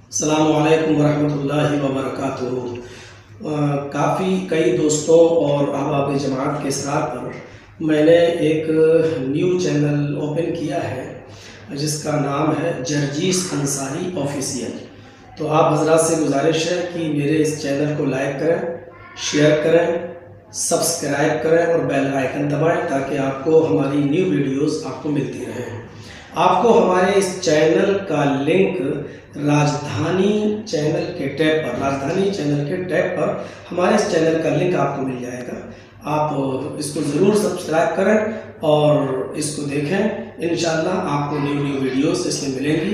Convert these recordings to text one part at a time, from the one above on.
अस्सलामुअलैकुम वरहमतुल्लाहि वबरकातुहू। कई दोस्तों और अहबाब जमात के साथ पर मैंने एक न्यू चैनल ओपन किया है जिसका नाम है जर्जीस अंसारी ऑफिशियल। तो आप हजरात से गुजारिश है कि मेरे इस चैनल को लाइक करें, शेयर करें, सब्सक्राइब करें और बेल आइकन दबाएं ताकि आपको हमारी न्यू वीडियोस आपको मिलती रहें। आपको हमारे इस चैनल का लिंक राजधानी चैनल के टैब पर हमारे इस चैनल का लिंक आपको मिल जाएगा। आप इसको ज़रूर सब्सक्राइब करें और इसको देखें। इंशाअल्लाह आपको न्यू वीडियोस इसमें मिलेंगी।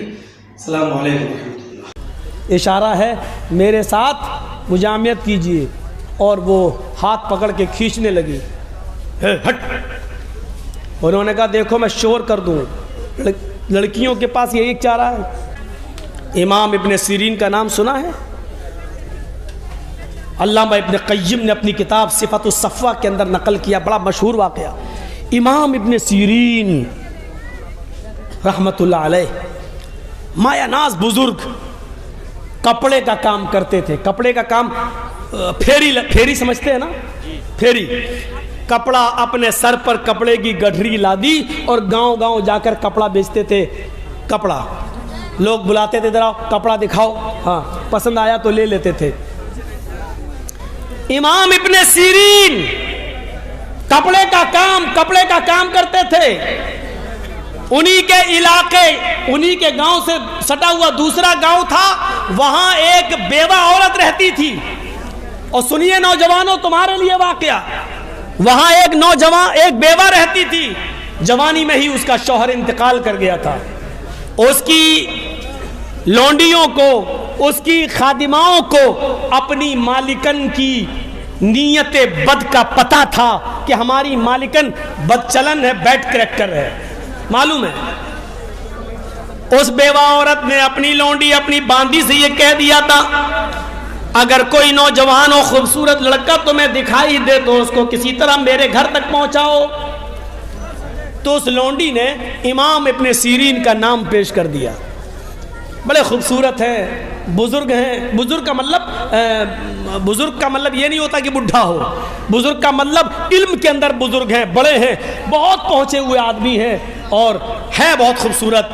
अस्सलाम वालेकुम रहमतुल्लाह। इशारा है मेरे साथ मुजामियत कीजिए, और वो हाथ पकड़ के खींचने लगी। हट। उन्होंने कहा देखो मैं शोर कर दूँ। लड़कियों के पास यही चारा है। इमाम इब्न सीरीन का नाम सुना है? अल्लामा इब्न क़य्यिम ने अपनी किताब सिफ़तुस सफ़वा के अंदर नकल किया, बड़ा मशहूर वाक़या। इमाम इब्न सीरीन रहमतुल्लाह अलैह मायानाज़ बुज़ुर्ग कपड़े का काम करते थे। कपड़े का काम फेरी समझते हैं ना? फेरी। कपड़ा अपने सर पर कपड़े की गठरी लादी और गांव-गांव जाकर कपड़ा बेचते थे। कपड़ा लोग बुलाते थे, जरा कपड़ा दिखाओ, हाँ पसंद आया तो ले लेते थे। इमाम इब्ने सीरीन कपड़े का काम करते थे। उन्हीं के इलाके, उन्हीं के गांव से सटा हुआ दूसरा गांव था, वहां एक बेवा औरत रहती थी। और सुनिए नौजवानों, तुम्हारे लिए वाकया, वहां एक बेवा रहती थी। जवानी में ही उसका शौहर इंतकाल कर गया था। उसकी लौंडियों को, उसकी खादिमाओं को अपनी मालिकन की नीयत बद का पता था कि हमारी मालिकन बदचलन है, बैड कैरेक्टर है, मालूम है। उस बेवा औरत ने अपनी लौंडी, अपनी बांदी से ये कह दिया था, अगर कोई नौजवान हो, खूबसूरत लड़का तुम्हें दिखाई दे तो उसको किसी तरह मेरे घर तक पहुंचाओ। तो उस लौंडी ने इमाम इब्ने सीरीन का नाम पेश कर दिया। बड़े खूबसूरत हैं, बुजुर्ग हैं। बुजुर्ग का मतलब ये नहीं होता कि बुढ़ा हो। बुजुर्ग का मतलब इल्म के अंदर बुजुर्ग हैं, बड़े हैं, बहुत पहुंचे हुए आदमी हैं और हैं बहुत खूबसूरत,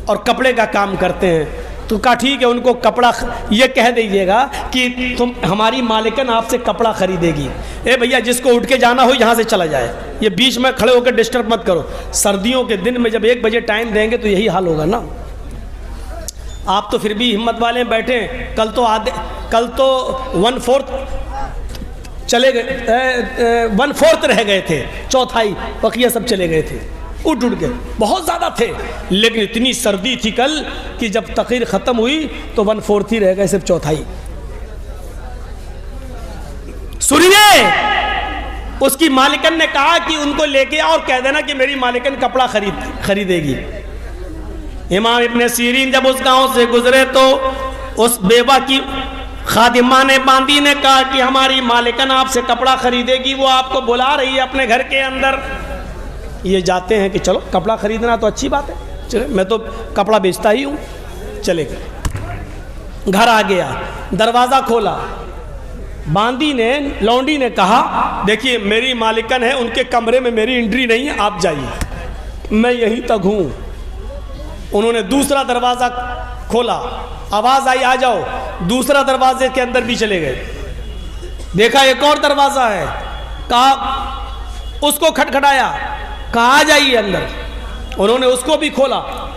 और कपड़े का काम करते हैं। तो कहा ठीक है, उनको कपड़ा ये कह दीजिएगा कि तुम, हमारी मालिकन आपसे कपड़ा खरीदेगी। ए भैया, जिसको उठ के जाना हो यहाँ से चला जाए, ये बीच में खड़े होकर डिस्टर्ब मत करो। सर्दियों के दिन में जब 1 बजे टाइम देंगे तो यही हाल होगा ना। आप तो फिर भी हिम्मत वाले बैठे। कल तो 1/4 चले गए, 1/4 रह गए थे, चौथाई बकिया सब चले गए थे, उठ के बहुत ज़्यादा थे। लेकिन इतनी सर्दी थी कल कि जब तक़रीर ख़त्म हुई तो 1/4 ही रह गए, सिर्फ चौथाई। सुनिए, उसकी मालिकन ने कहा कि उनको लेके आओ और कह देना कि मेरी मालिकन कपड़ा खरीदेगी। इमाम इब्ने सीरीन जब उस गांव से गुजरे तो उस बेवा की खादिमा ने, बांदी ने कहा कि हमारी मालिकन आपसे कपड़ा खरीदेगी, वो आपको बुला रही है अपने घर के अंदर। ये जाते हैं कि चलो कपड़ा खरीदना तो अच्छी बात है, चले, मैं तो कपड़ा बेचता ही हूँ, चले गए। घर आ गया, दरवाज़ा खोला, बांदी ने, लौंडी ने कहा देखिए मेरी मालिकन है, उनके कमरे में मेरी एंट्री नहीं है, आप जाइए, मैं यहीं तक हूँ। उन्होंने दूसरा दरवाज़ा खोला, आवाज़ आई आ जाओ, दूसरा दरवाजे के अंदर भी चले गए। देखा एक और दरवाज़ा है, कहा उसको खटखटाया, कहा आ जाइए अंदर। उन्होंने उसको भी खोला,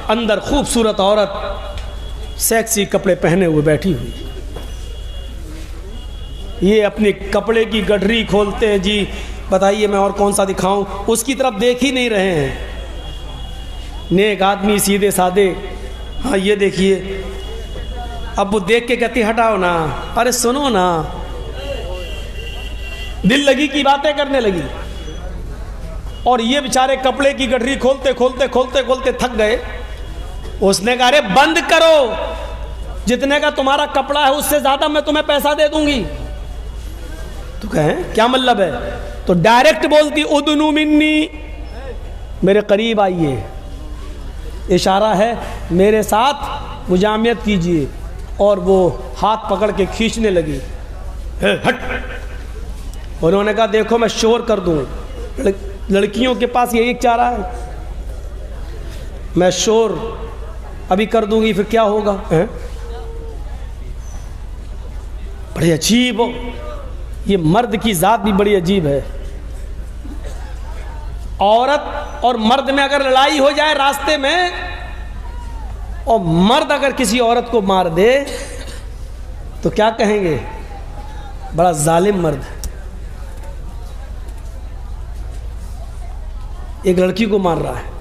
अंदर खूबसूरत औरत सेक्सी कपड़े पहने हुए बैठी हुई। ये अपने कपड़े की गठरी खोलते हैं, जी बताइए मैं और कौन सा दिखाऊं, उसकी तरफ देख ही नहीं रहे हैं। नेक आदमी, सीधे साधे, हाँ ये देखिए। अब वो देख के कहती हटाओ ना, अरे सुनो ना, दिल लगी की बातें करने लगी। और ये बेचारे कपड़े की गठरी खोलते थक गए। उसने कहा अरे बंद करो, जितने का तुम्हारा कपड़ा है उससे ज़्यादा मैं तुम्हें पैसा दे दूंगी। तो कहें क्या मतलब है? तो डायरेक्ट बोलती उदनु मिन्नी, मेरे करीब आइए। इशारा है मेरे साथ मुजामियत कीजिए। और वो हाथ पकड़ के खींचने लगी, हट। उन्होंने कहा देखो मैं शोर कर दूं, लड़कियों के पास यही चारा है, मैं शोर अभी कर दूंगी फिर क्या होगा। बड़े अजीब हो, ये मर्द की जात भी बड़ी अजीब है। औरत और मर्द में अगर लड़ाई हो जाए रास्ते में, और मर्द अगर किसी औरत को मार दे तो क्या कहेंगे, बड़ा जालिम मर्द। एक लड़की को मार रहा है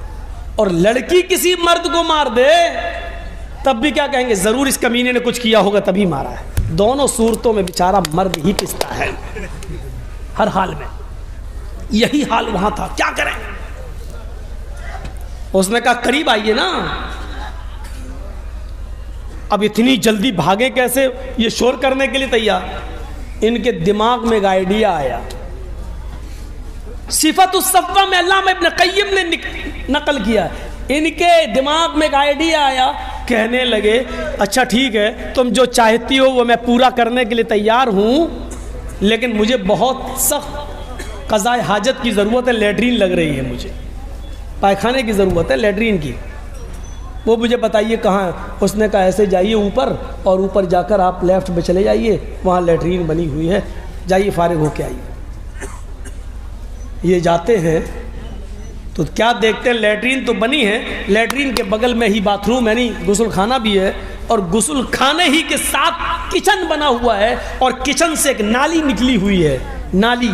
और लड़की किसी मर्द को मार दे तब भी क्या कहेंगे, जरूर इस कमीने ने कुछ किया होगा तभी मारा है। दोनों सूरतों में बेचारा मर्द ही पिसता है, हर हाल में। यही हाल वहां था, क्या करें। उसने कहा करीब आइए ना। अब इतनी जल्दी भागे कैसे, ये शोर करने के लिए तैयार। इनके दिमाग में एक आइडिया आया। सिफत उस सफ़ा में अल्लामा इब्न क़य्यिम ने नकल किया। इनके दिमाग में एक आइडिया आया, कहने लगे अच्छा ठीक है, तुम जो चाहती हो वो मैं पूरा करने के लिए तैयार हूँ, लेकिन मुझे बहुत सख्त क़ज़ाए हाजत की ज़रूरत है, लैट्रीन लग रही है, मुझे पायखाने की ज़रूरत है, लैट्रीन की। वो मुझे बताइए कहाँ है। उसने कहा ऐसे जाइए ऊपर, और ऊपर जाकर आप लेफ़्ट में चले जाइए, वहाँ लैट्रीन बनी हुई है, जाइए फारिग होके आइए। ये जाते हैं तो क्या देखते हैं, लैट्रीन तो बनी है, लैट्रीन के बगल में ही बाथरूम यानी गुस्ल खाना भी है, और गुस्ल खाने ही के साथ किचन बना हुआ है, और किचन से एक नाली निकली हुई है, नाली।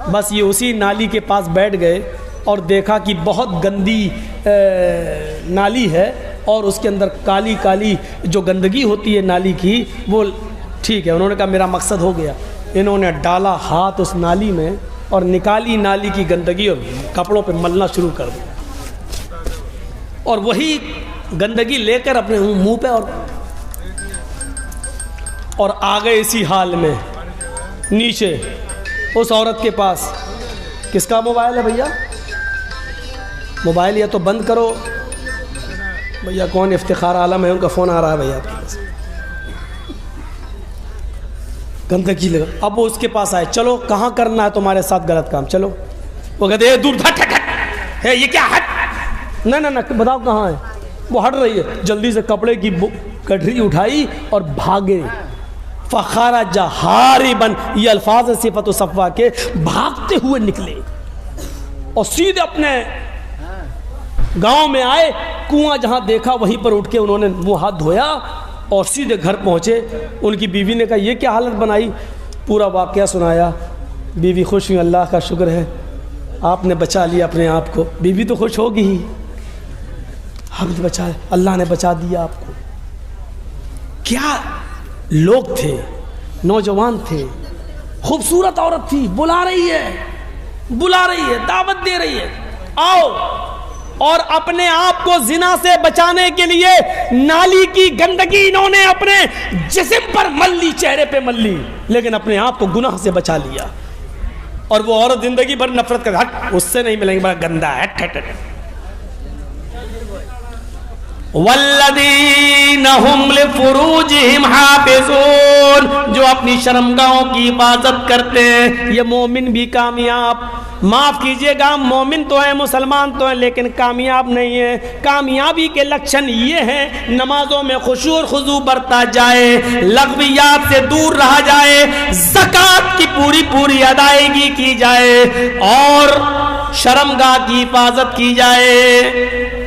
बस ये उसी नाली के पास बैठ गए और देखा कि बहुत गंदी नाली है, और उसके अंदर काली काली जो गंदगी होती है नाली की, वो ठीक है। उन्होंने कहा मेरा मकसद हो गया। इन्होंने डाला हाथ उस नाली में और निकाली नाली की गंदगी और कपड़ों पे मलना शुरू कर दिया, और वही गंदगी लेकर अपने मुंह पे और आ गए इसी हाल में नीचे उस औरत के पास। किसका मोबाइल है भैया? मोबाइल या तो बंद करो भैया। कौन इफ्तिखार आलम है, उनका फ़ोन आ रहा है भैया आपके पास। गंदगी लगा। अब वो उसके पास आए, चलो कहाँ करना है तुम्हारे साथ गलत काम, चलो। वो कहते दूर हट हट हट है, ये क्या हट, ना ना ना बताओ कहाँ है। वो हट रही है, जल्दी से कपड़े की गठरी उठाई और भागे। फ़खारा जहारी बन, ये अल्फाज है सिफत सफ़ा के, भागते हुए निकले और सीधे अपने गांव में आए। कुआं जहां देखा वहीं पर उठ के उन्होंने मुंह हाथ धोया और सीधे घर पहुंचे। उनकी बीवी ने कहा ये क्या हालत बनाई, पूरा वाक़या सुनाया। बीवी खुश हुई, अल्लाह का शुक्र है आपने बचा लिया अपने आप को। बीवी तो खुश होगी ही, हमने बचाया, अल्लाह ने बचा दिया आपको। क्या लोग थे, नौजवान थे, खूबसूरत औरत थी, बुला रही है, दावत दे रही है, आओ। और अपने आप को जिना से बचाने के लिए नाली की गंदगी इन्होंने अपने जिस्म पर मल ली, चेहरे पे मल ली, लेकिन अपने आप को गुनाह से बचा लिया। और वो औरत जिंदगी भर नफरत कर, हट उससे नहीं मिलेंगे, बड़ा गंदा है, हट हट। वल्लदीन हुम लिफुरूजिहिम हाफिजून, जो अपनी शर्मगाहों की हिफाजत करते हैं, ये मोमिन भी कामयाब। माफ कीजिएगा, मोमिन तो है, मुसलमान तो है, लेकिन कामयाब नहीं है। कामयाबी के लक्षण ये हैं, नमाजों में खुशू और खुजू बरता जाए, लग़वियात से दूर रहा जाए, ज़कात की पूरी पूरी अदायगी की जाए और शर्मगाह की हिफाजत की जाए।